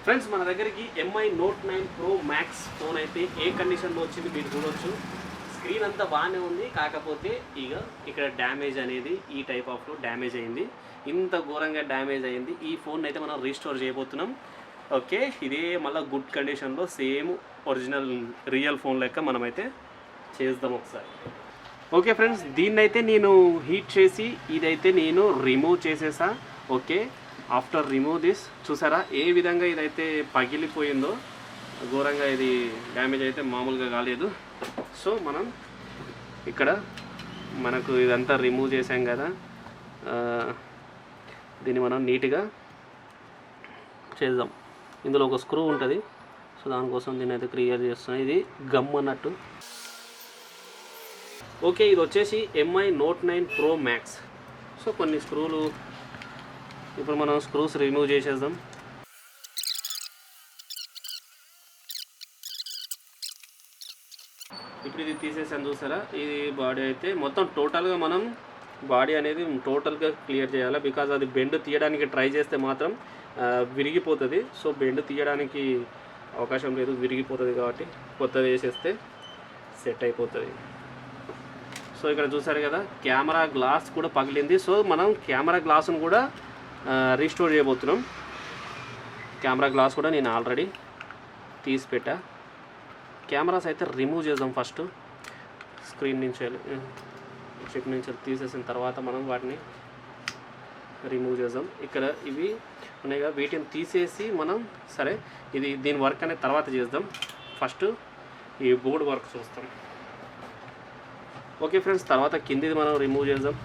Friends మన దగ్గరికి MI Note9 Pro Max phone అయితే ఏ కండిషన్లో వచ్చింది మీరు చూడొచ్చు. స్క్రీన్ అంతా బాగానే ఉంది, కాకపోతే ఇక్కడ డ్యామేజ్ అనేది ఈ టైప్ ఆఫ్ డ్యామేజ్ అయింది. ఇంత ఘోరంగా డ్యామేజ్ అయింది. ఈ ఫోన్ అయితే మనం రీస్టోర్ చేయబోతున్నాం. ఓకే, ఇదే మళ్ళీ గుడ్ కండిషన్లో సేమ్ ఒరిజినల్ రియల్ ఫోన్ లెక్క మనమైతే చేద్దాం ఒకసారి. ఓకే ఫ్రెండ్స్, దీన్నైతే నేను హీట్ చేసి ఇదైతే నేను రిమూవ్ చేసేసా. ఓకే, ఆఫ్టర్ రిమూవ్ దిస్ చూసారా ఏ విధంగా ఇదైతే పగిలిపోయిందో. ఘోరంగా ఇది డ్యామేజ్ అయితే మామూలుగా కాలేదు. సో మనం ఇక్కడ మనకు ఇదంతా రిమూవ్ చేసాం కదా, దీన్ని మనం నీట్గా చేద్దాం. ఇందులో ఒక స్క్రూ ఉంటుంది, సో దానికోసం దీన్ని అయితే క్లియర్ చేస్తున్నాం. ఇది గమ్ అన్నట్టు. ఓకే, ఇది వచ్చేసి MI Note9 Pro Max. So కొన్ని స్క్రూలు ఇప్పుడు మనం స్క్రూస్ రిమూవ్ చేసేద్దాం. ఇప్పుడు ఇది తీసేసాను చూసారా. ఇది బాడీ అయితే మొత్తం టోటల్గా మనం బాడీ అనేది టోటల్గా క్లియర్ చేయాలి. బికాజ్ అది బెండ్ తీయడానికి ట్రై చేస్తే మాత్రం విరిగిపోతుంది. సో బెండ్ తీయడానికి అవకాశం లేదు, విరిగిపోతుంది. కాబట్టి కొత్తది వేసేస్తే సెట్ అయిపోతుంది. సో ఇక్కడ చూసారు కదా, కెమెరా గ్లాస్ కూడా పగిలింది. సో మనం కెమెరా గ్లాస్ను కూడా రీస్టోర్ చేయబోతున్నాం. కెమెరా గ్లాస్ కూడా నేను ఆల్రెడీ తీసి పెట్టా. కెమెరాస్ అయితే రిమూవ్ చేద్దాం. ఫస్ట్ స్క్రీన్ నుంచి చిప్ నుంచి తీసేసిన తర్వాత మనం వాటిని రిమూవ్ చేద్దాం. ఇక్కడ ఇవి ఉన్నాయిగా, వీటిని తీసేసి మనం సరే దీని వర్క్ అనేది తర్వాత చేద్దాం. ఫస్ట్ ఈ బోర్డ్ వర్క్ చూస్తాం. ఓకే ఫ్రెండ్స్, తర్వాత కిందిది మనం రిమూవ్ చేద్దాం.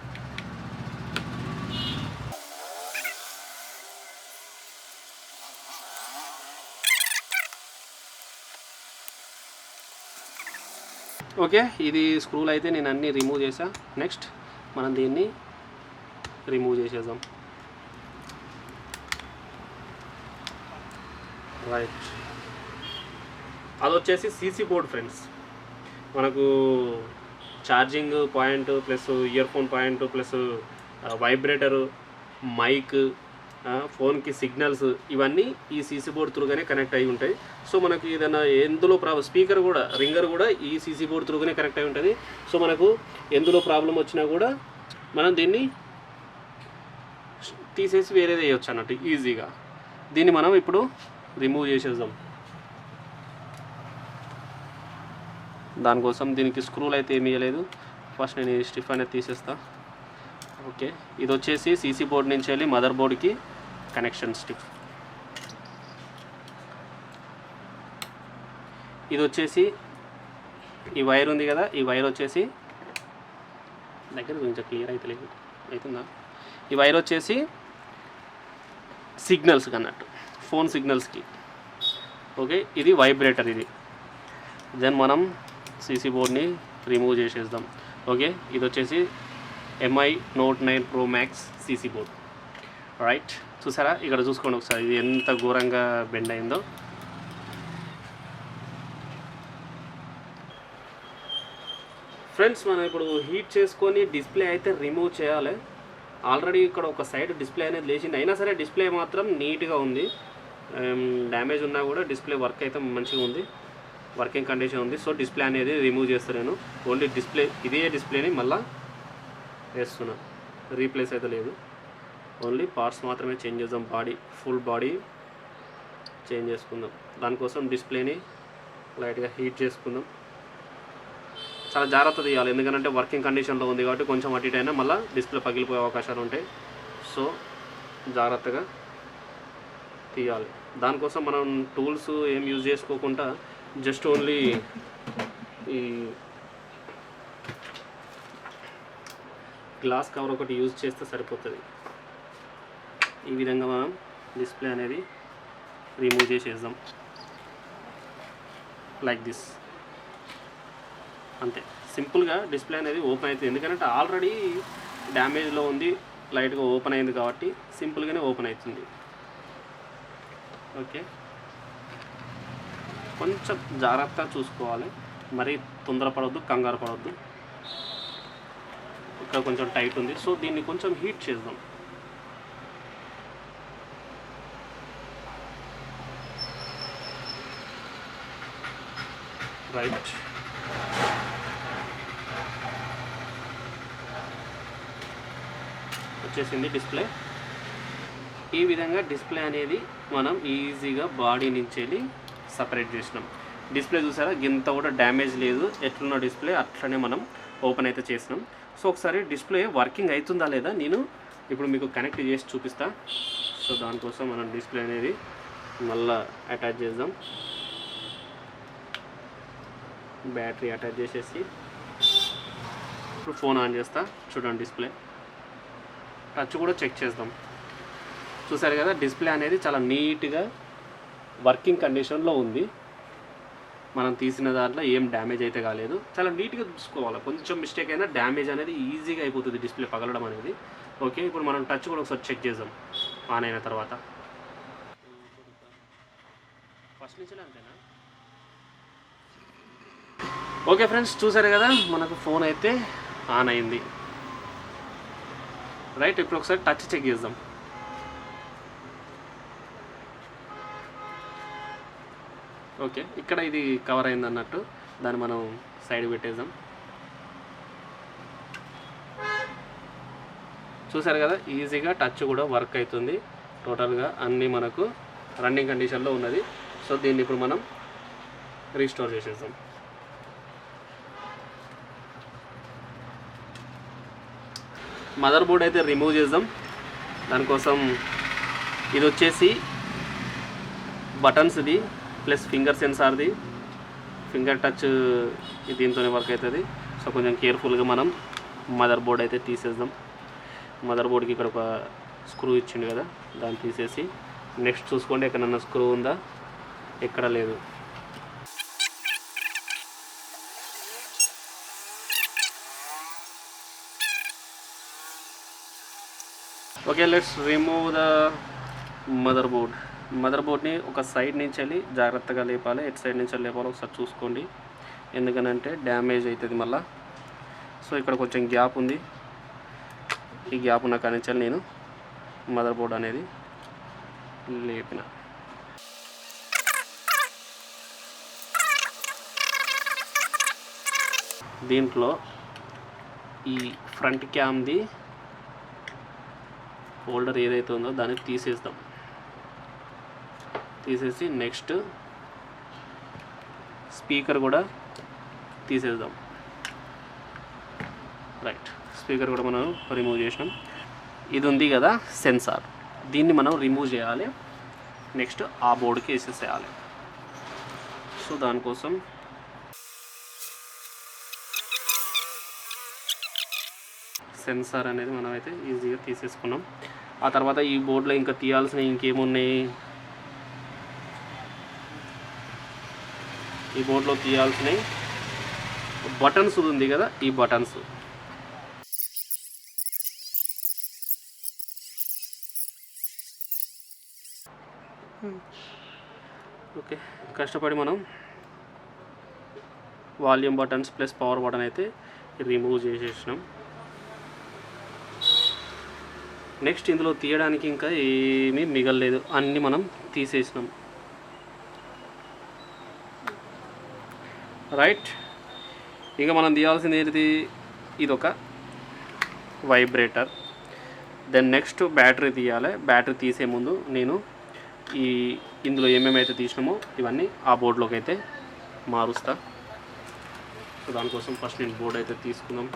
ఓకే, ఇది స్క్రూలు అయితే నేను అన్నీ రిమూవ్ చేసా. నెక్స్ట్ మనం దీన్ని రిమూవ్ చేసేద్దాం. రైట్, అది వచ్చేసి సీసీ బోర్డ్ ఫ్రెండ్స్. మనకు charging point plus earphone point plus vibrator, mic, ఫోన్కి సిగ్నల్స్ ఇవన్నీ ఈ సీసీ బోర్డ్ త్రూగానే కనెక్ట్ అయి ఉంటాయి. సో మనకు ఏదైనా ఎందులో స్పీకర్ కూడా రింగర్ కూడా ఈ సీసీ బోర్డ్ త్రూగానే కనెక్ట్ అయి ఉంటుంది. సో మనకు ఎందులో ప్రాబ్లం వచ్చినా కూడా మనం దీన్ని తీసేసి వేరేది వేయచ్చు అన్నట్టు ఈజీగా. దీన్ని మనం ఇప్పుడు రిమూవ్ చేసేద్దాం. దానికోసం దీనికి స్క్రూలు అయితే ఏమీ వేయలేదు. ఫస్ట్ నేను ఈ స్టిఫ్ అనేది తీసేస్తా. ఓకే, ఇది వచ్చేసి సీసీ బోర్డ్ నుంచి వెళ్ళి మదర్ బోర్డ్కి కనెక్షన్ స్టిఫ్. ఇది వచ్చేసి ఈ వైర్ ఉంది కదా, ఈ వైర్ వచ్చేసి దగ్గర కొంచెం క్లియర్ అయితే లేదు, అవుతుందా? ఈ వైర్ వచ్చేసి సిగ్నల్స్కి అన్నట్టు, ఫోన్ సిగ్నల్స్కి. ఓకే, ఇది వైబ్రేటర్. ఇది దెన్ మనం సీసీ బోర్డ్ని రిమూవ్ చేసేద్దాం. ఓకే, ఇది వచ్చేసి MI Note9 Pro Max CC board. Right, చూసారా ఇక్కడ చూసుకోండి ఒకసారి ఇది ఎంత ఘోరంగా బెండ్ అయిందో. ఫ్రెండ్స్, మనం ఇప్పుడు హీట్ చేసుకొని డిస్ప్లే అయితే రిమూవ్ చేయాలి. ఆల్రెడీ ఇక్కడ ఒక సైడ్ డిస్ప్లే అనేది లేచింది, అయినా సరే డిస్ప్లే మాత్రం నీట్గా ఉంది. డ్యామేజ్ ఉన్నా కూడా డిస్ప్లే వర్క్ అయితే మంచిగా ఉంది, వర్కింగ్ కండిషన్ ఉంది. సో డిస్ప్లే అనేది రిమూవ్ చేస్తాను నేను. ఓన్లీ డిస్ప్లే, ఇదే డిస్ప్లేని మళ్ళీ వేస్తున్నా, రీప్లేస్ అయితే లేదు. ఓన్లీ పార్ట్స్ మాత్రమే చేంజ్ చేద్దాం. ఫుల్ బాడీ చేంజ్ చేసుకుందాం. దానికోసం డిస్ప్లేని లైట్గా హీట్ చేసుకుందాం. చాలా జాగ్రత్త తీయాలి, ఎందుకంటే వర్కింగ్ కండిషన్లో ఉంది కాబట్టి కొంచెం అటు ఇటు అయినా మళ్ళీ డిస్ప్లే పగిలిపోయే అవకాశాలు ఉంటాయి. సో జాగ్రత్తగా తీయాలి. దానికోసం మనం టూల్స్ ఏం యూజ్ చేసుకోకుండా జస్ట్ ఓన్లీ ఈ గ్లాస్ కవర్ ఒకటి యూజ్ చేస్తే సరిపోతుంది. ఈ విధంగా మనం డిస్ప్లే అనేది రిమూవ్ చేసేద్దాం, లైక్ దిస్. అంతే సింపుల్గా డిస్ప్లే అనేది ఓపెన్ అవుతుంది. ఎందుకంటే ఆల్రెడీ డ్యామేజ్లో ఉంది, లైట్గా ఓపెన్ అయింది కాబట్టి సింపుల్గానే ఓపెన్ అవుతుంది. ఓకే, కొంచెం జాగ్రత్తగా చూసుకోవాలి, మరీ తొందరపడవద్దు, కంగారు పడవద్దు. ఇక్కడ కొంచెం టైట్ ఉంది, సో దీన్ని కొంచెం హీట్ చేద్దాం. రైట్. వచ్చేసింది డిస్ప్లే. ఈ విధంగా డిస్ప్లే అనేది మనం ఈజీగా బాడీ నుంచి వెళ్ళి సపరేట్ చేసినాం. డిస్ప్లే చూసారా, ఇంత కూడా డ్యామేజ్ లేదు, ఎట్లున్న డిస్ప్లే అట్లనే మనం ఓపెన్ అయితే చేసినాం. సో ఒకసారి డిస్ప్లే వర్కింగ్ అవుతుందా లేదా నేను ఇప్పుడు మీకు కనెక్ట్ చేసి చూపిస్తా. సో దానికోసం మనం డిస్ప్లే అనేది మళ్ళీ అటాచ్ చేద్దాం. బ్యాటరీ అటాచ్ చేసేసి ఇప్పుడు ఫోన్ ఆన్ చేస్తా. చూడండి డిస్ప్లే, టచ్ కూడా చెక్ చేద్దాం. చూసారు కదా, డిస్ప్లే అనేది చాలా నీట్గా వర్కింగ్ కండిషన్లో ఉంది. మనం తీసిన దాంట్లో ఏం డ్యామేజ్ అయితే కాలేదు. చాలా నీట్గా చూసుకోవాలి, కొంచెం మిస్టేక్ అయినా డ్యామేజ్ అనేది ఈజీగా అయిపోతుంది డిస్ప్లే పగలడం అనేది. ఓకే, ఇప్పుడు మనం టచ్ కూడా ఒకసారి చెక్ చేద్దాం ఆన్ అయిన తర్వాత. ఫస్ట్ నుంచి అంతేనా? ఓకే ఫ్రెండ్స్, చూసారు కదా మనకు ఫోన్ అయితే ఆన్ అయింది. రైట్, ఇప్పుడు ఒకసారి టచ్ చెక్ చేద్దాం. ఓకే, ఇక్కడ ఇది కవర్ అయింది అన్నట్టు, దాన్ని మనం సైడ్ పెట్టేద్దాం. చూసారు కదా, ఈజీగా టచ్ కూడా వర్క్ అవుతుంది. టోటల్గా అన్నీ మనకు రన్నింగ్ కండిషన్లో ఉన్నది. సో దీన్ని ఇప్పుడు మనం రీస్టోర్ చేసేద్దాం. మదర్ బోర్డ్ అయితే రిమూవ్ చేద్దాం. దానికోసం ఇది వచ్చేసి బటన్స్ది ప్లస్ ఫింగర్ సెన్సార్ది, ఫింగర్ టచ్ దీంతోనే వర్క్ అవుతుంది. సో కొంచెం కేర్ఫుల్గా మనం మదర్ బోర్డ్ అయితే తీసేద్దాం. మదర్ బోర్డ్కి ఇక్కడ ఒక స్క్రూ ఇచ్చిండు కదా, దాన్ని తీసేసి నెక్స్ట్ చూసుకోండి ఎక్కడన్నా స్క్రూ ఉందా, ఎక్కడ లేదు. Okay, let's remove the motherboard. Mother బోర్డ్ని ఒక సైడ్ నుంచి వెళ్ళి జాగ్రత్తగా లేపాలి. ఎటు సైడ్ నుంచి లేపాలో ఒకసారి చూసుకోండి, ఎందుకనంటే డ్యామేజ్ అవుతుంది మళ్ళా. సో ఇక్కడ కొంచెం గ్యాప్ ఉంది, ఈ గ్యాప్ ఉన్న కానించి నేను మదర్ బోర్డ్ అనేది లేపిన. దీంట్లో ఈ ఫ్రంట్ క్యామ్ది హోల్డర్ ఏదైతే ఉందో దాన్ని తీసేస్తాం. తీసేసి నెక్స్ట్ స్పీకర్ కూడా తీసేద్దాం. రైట్, స్పీకర్ కూడా మనం రిమూవ్ చేసినాం. ఇది ఉంది కదా సెన్సార్, దీన్ని మనం రిమూవ్ చేయాలి. నెక్స్ట్ ఆ బోర్డుకి వేసేసేయాలి. సో దానికోసం సెన్సార్ అనేది మనం అయితే ఈజీగా తీసేసుకున్నాం. ఆ తర్వాత ఈ బోర్డులో ఇంకా తీయాల్సినవి ఇంకేమున్నాయి, ఈ బోర్డులో తీయాల్సినవి బటన్స్ ఉంది కదా, ఈ బటన్స్. ఓకే, కష్టపడి మనం volume buttons plus power button అయితే రిమూవ్ చేసేసినాం. నెక్స్ట్ ఇందులో తీయడానికి ఇంకా ఏమీ మిగలలేదు, అన్నీ మనం తీసేసినాం. రైట్, ఇంకా మనం తీయాల్సింది ఏంటిది, ఇదొక వైబ్రేటర్. దెన్ నెక్స్ట్ బ్యాటరీ తీయాలి. బ్యాటరీ తీసే ముందు నేను ఇందులో ఏమేమైతే తీసినామో ఇవన్నీ ఆ బోర్డులోకి అయితే మారుస్తా. సో దానికోసం ఫస్ట్ నేను బోర్డు అయితే తీసుకున్నాం.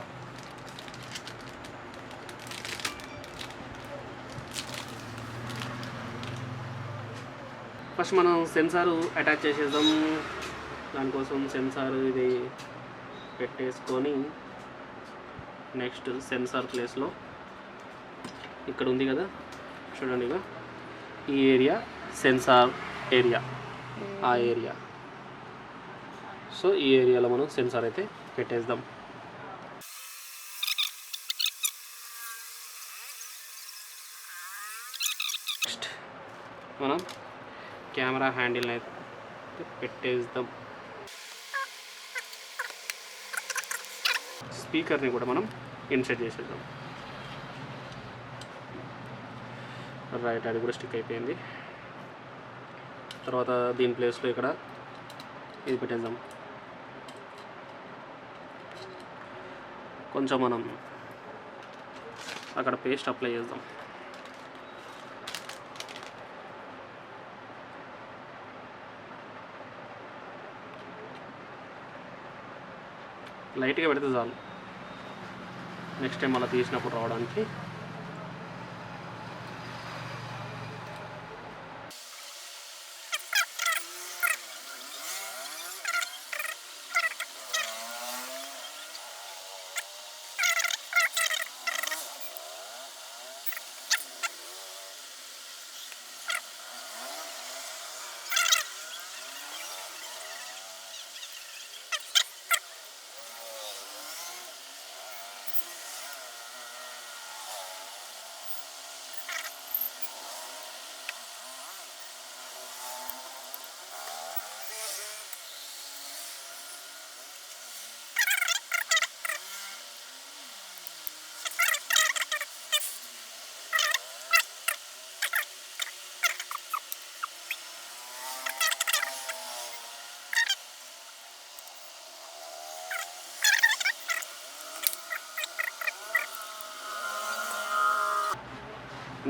ఫస్ట్ మనం సెన్సార్ అటాచ్ చేసేద్దాం. దానికోసం సెన్సార్ ఇది పెట్టేసుకొని నెక్స్ట్ సెన్సార్ ప్లేస్లో ఇక్కడ ఉంది కదా చూడండి, ఇక ఈ ఏరియా సెన్సార్ ఏరియా, ఆ ఏరియా. సో ఈ ఏరియాలో మనం సెన్సార్ అయితే పెట్టేద్దాం. నెక్స్ట్ మనం కెమెరా హ్యాండిల్ అయితే పెట్టేద్దాం. స్పీకర్ని కూడా మనం ఇన్సర్ట్ చేసేద్దాం. రైట్, అది కూడా స్టిక్ అయిపోయింది. తర్వాత దీని ప్లేస్లో ఇక్కడ ఇది పెట్టేద్దాం. కొంచెం మనం అక్కడ పేస్ట్ అప్లై చేద్దాం. లైట్గా పెడితే చాలు, నెక్స్ట్ టైం అలా తీసినప్పుడు రావడానికి.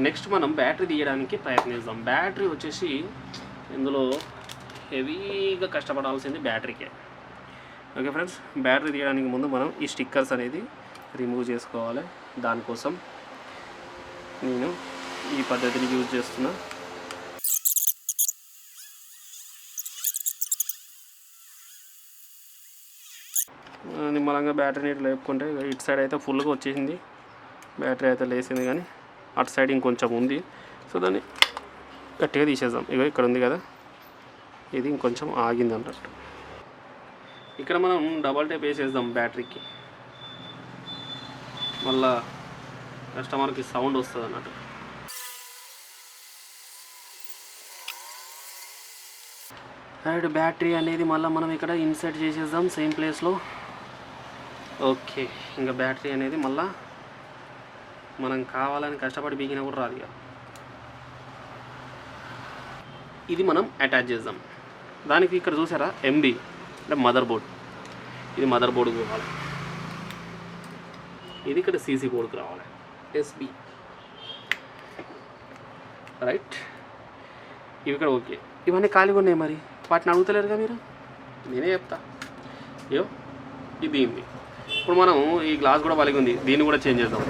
నెక్స్ట్ మనం బ్యాటరీ తీయడానికి ప్రయత్నిద్దాం. బ్యాటరీ వచ్చేసి ఇందులో హెవీగా కష్టపడాల్సింది బ్యాటరీకే. ఓకే ఫ్రెండ్స్, బ్యాటరీ తీయడానికి ముందు మనం ఈ స్టిక్కర్స్ అనేది రిమూవ్ చేసుకోవాలి. దానికోసం నేను ఈ పద్ధతిని యూజ్ చేస్తున్నా. నిమ్మలంగా బ్యాటరీని ఇట్లా లేపుకుంటే ఇటు సైడ్ అయితే ఫుల్గా వచ్చేసింది, బ్యాటరీ అయితే లేసింది, కానీ అటు సైడ్ ఇంకొంచెం ఉంది. సో దాన్ని గట్టిగా తీసేద్దాం. ఇగో ఇక్కడ ఉంది కదా, ఇది ఇంకొంచెం ఆగింది అన్నట్టు. ఇక్కడ మనం డబల్ టేప్ వేసేద్దాం బ్యాటరీకి, మళ్ళా కస్టమర్కి సౌండ్ వస్తుంది అన్నట్టు. అండ్ బ్యాటరీ అనేది మళ్ళీ మనం ఇక్కడ ఇన్సర్ట్ చేసేద్దాం సేమ్ ప్లేస్లో. ఓకే, ఇంకా బ్యాటరీ అనేది మళ్ళీ మనం కావాలని కష్టపడి బీగినా కూడా రాదు. ఇక ఇది మనం అటాచ్ చేద్దాం. దానికి ఇక్కడ చూసారా ఎంబీ అంటే మదర్ బోర్డ్, ఇది మదర్ బోర్డుకి పోవాలి. ఇది ఇక్కడ సీసీ బోర్డుకి రావాలి, ఎస్బి. రైట్, ఇవి ఇక్కడ ఓకే. ఇవన్నీ ఖాళీగా ఉన్నాయి, మరి వాటిని అడుగుతలేరుగా మీరు, నేనే చెప్తా. అయ్యో ఇది ఉంది. ఇప్పుడు మనం ఈ గ్లాస్ కూడా పలిగి ఉంది, దీన్ని కూడా చేంజ్ చేద్దాం.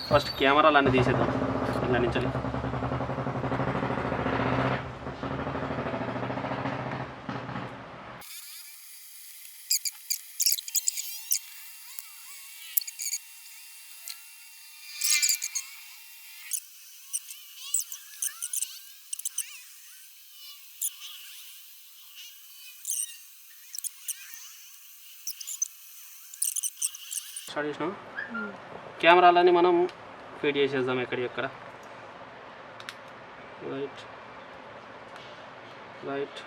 ఫస్ట్ కెమెరాలు అన్నీ తీసేద్దాం ఇలా నుంచి. స్టార్ట్ చేసినాం. కెమెరాలని మనం ఫీడ్ చేసేద్దాం ఎక్కడ. రైట్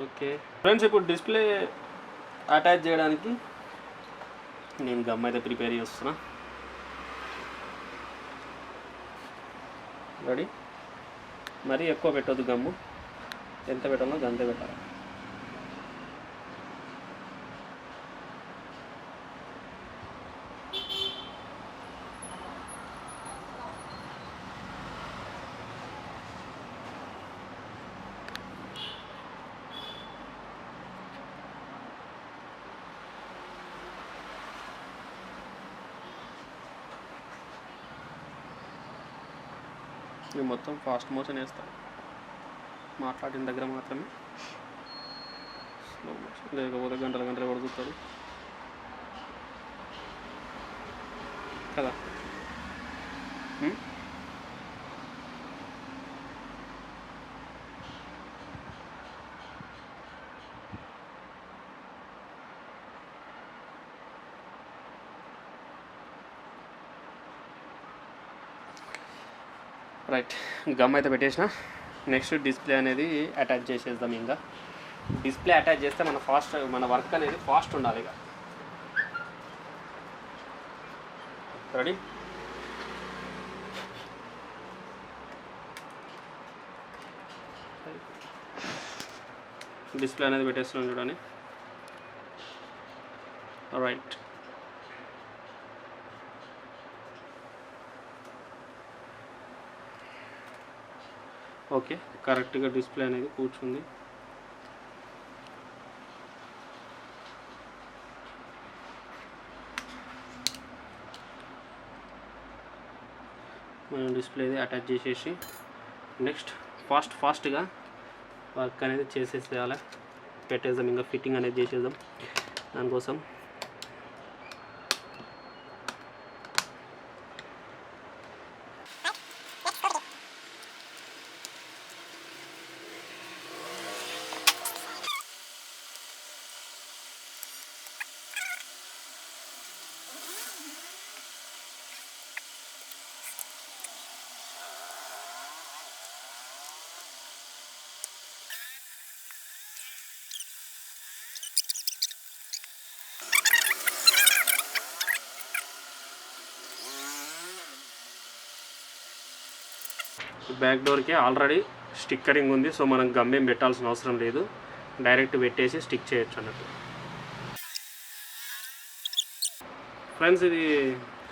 ఓకే ఫ్రెండ్స్, ఇప్పుడు డిస్ప్లే అటాచ్ చేయడానికి నేను గమ్ అయితే ప్రిపేర్ చేస్తున్నా. రెడీ. మరీ ఎక్కువ పెట్టొద్దు గమ్ము, ఎంత పెట్టాలో అంతే పెట్టాలి. నేను మొత్తం ఫాస్ట్ మోషన్ వేస్తాను, మాట్లాడిన దగ్గర మాత్రమే స్లో మోషన్, లేకపోతే గంటలు పడుతుంటాడు కదా. రైట్, గమ్ అయితే పెట్టేసిన. నెక్స్ట్ డిస్ప్లే అనేది అటాచ్ చేసేద్దాం. ఇంకా డిస్ప్లే అటాచ్ చేస్తే మన వర్క్ అనేది ఫాస్ట్ ఉండాలి. ఇక రెడీ. డిస్ప్లే అనేది పెట్టేస్తున్నాను చూడండి. రైట్, ఓకే, కరెక్ట్గా డిస్ప్లే అనేది కూర్చుంది. మనం డిస్ప్లే అటాచ్ చేసేసి నెక్స్ట్ ఫాస్ట్గా వర్క్ అనేది చేసేసేయాలి, పెట్టేద్దాం. ఇంకా ఫిట్టింగ్ అనేది చేసేద్దాం. దానికోసం బ్యాక్ డోర్కి ఆల్రెడీ స్టిక్కరింగ్ ఉంది, సో మనం గమ్మేం పెట్టాల్సిన అవసరం లేదు, డైరెక్ట్ పెట్టేసి స్టిక్ చేయొచ్చు అన్నట్టు. ఫ్రెండ్స్, ఇది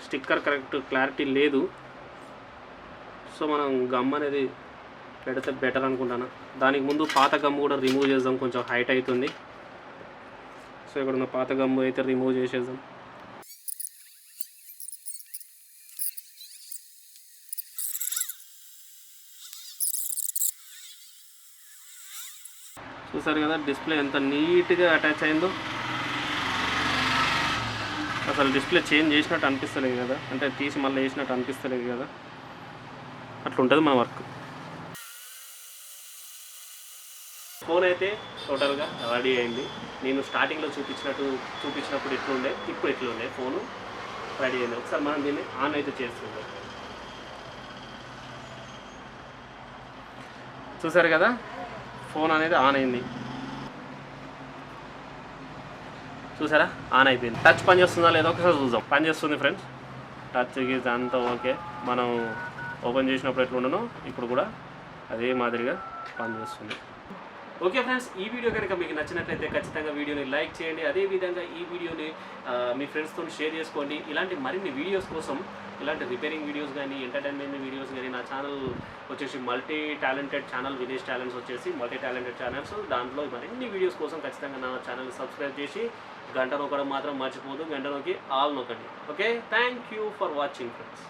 స్టిక్కర్ కరెక్ట్ క్లారిటీ లేదు, సో మనం గమ్ అనేది పెడితే బెటర్ అనుకుంటాను. దానికి ముందు పాత గమ్ కూడా రిమూవ్ చేద్దాం, కొంచెం హైట్ అవుతుంది. సో ఇక్కడ ఉన్న పాత గమ్ అయితే రిమూవ్ చేసేద్దాం. చూసారు కదా డిస్ప్లే ఎంత నీట్గా అటాచ్ అయిందో. అసలు డిస్ప్లే చేంజ్ చేసినట్టు అనిపిస్తలేదు కదా, అంటే తీసి మళ్ళీ వేసినట్టు అనిపిస్తలేదు కదా, అట్లుంటుంది మన వర్క్. ఫోన్ అయితే టోటల్గా రెడీ అయింది. నేను స్టార్టింగ్లో చూపించినప్పుడు ఎట్లుండే, ఇప్పుడు ఎట్లుండే ఫోను రెడీ అయింది. ఒకసారి మనం దీన్ని ఆన్ అయితే చేస్తుంటాం. చూసారు కదా ఫోన్ అనేది ఆన్ అయింది. చూసారా ఆన్ అయిపోయింది. టచ్ పని చేస్తుందా లేదా ఒకసారి చూద్దాం. పని చేస్తుంది ఫ్రెండ్స్, టచ్ గీజ్ అంతా ఓకే. మనం ఓపెన్ చేసినప్పుడు ఎట్లుండనో ఇప్పుడు కూడా అదే మాదిరిగా పనిచేస్తుంది. ఓకే ఫ్రెండ్స్, ఈ వీడియో కనుక మీకు నచ్చినట్లయితే ఖచ్చితంగా వీడియోని లైక్ చేయండి. అదేవిధంగా ఈ వీడియోని మీ ఫ్రెండ్స్తో షేర్ చేసుకోండి. ఇలాంటి మరిన్ని వీడియోస్ కోసం, ఇలాంటి రిపేరింగ్ వీడియోస్ కానీ ఎంటర్టైన్మెంట్ వీడియోస్ కానీ, నా ఛానల్ వచ్చేసి multi talented channel, village talents వచ్చేసి మల్టీ టాలెంటెడ్ ఛానల్స్. దాంట్లో మరిన్ని వీడియోస్ కోసం ఖచ్చితంగా నా ఛానల్ సబ్స్క్రైబ్ చేసి గంట నొక్కడం మాత్రం మర్చిపోదు, గంట నొక్కి ఆల్ నొక్కండి. Okay, thank you for watching friends.